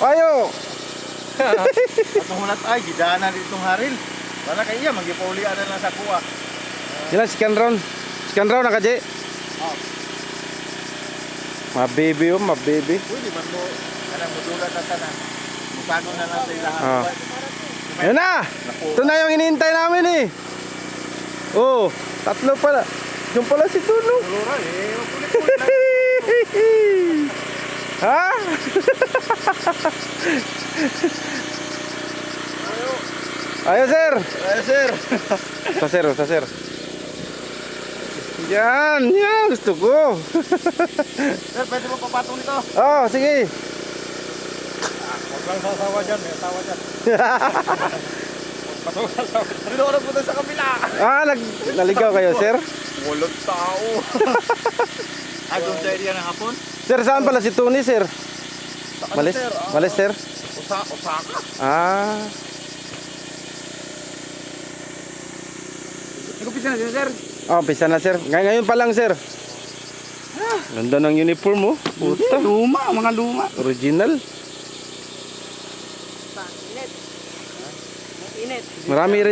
Ayo. Atong hunat ay gidana ditong haril. Para kay iya magipulian na lang sa kuha. Sila scan round. Scan round na kaje. Oh. Mabibi oh, mabibi. Pwede man mo kanang modulat na tanan. Musago na lang sa ilahan. Ah. Ayun na. Ito na yung hinihintay namin eh. Oh, tatlo pala. Yung pala si Tuno. Kulura eh. Kulit-kulit lang. Ha? Ayo sir. Ay sir. Sa sir. Yan, yan. Gusto ko. Sir, pwede mo papatong nito. Oh, sige. Huwag lang sasawa dyan. May asawa dyan. Patong sasawa. Dito ko na punta sa kabila. Ah, naligaw kayo sir? Walang tao. Doon sa area ng hapon? Sir, saan pala si Tony sir? Malis? sir? Malis sir? Osaka. Ah. Nag-upisa na sila sir. Oh, pisa na sir. Ngayon pa lang sir. Ganda ng uniform mo. Puta. Luma, mga luma. Original. Init. Init. Marami rin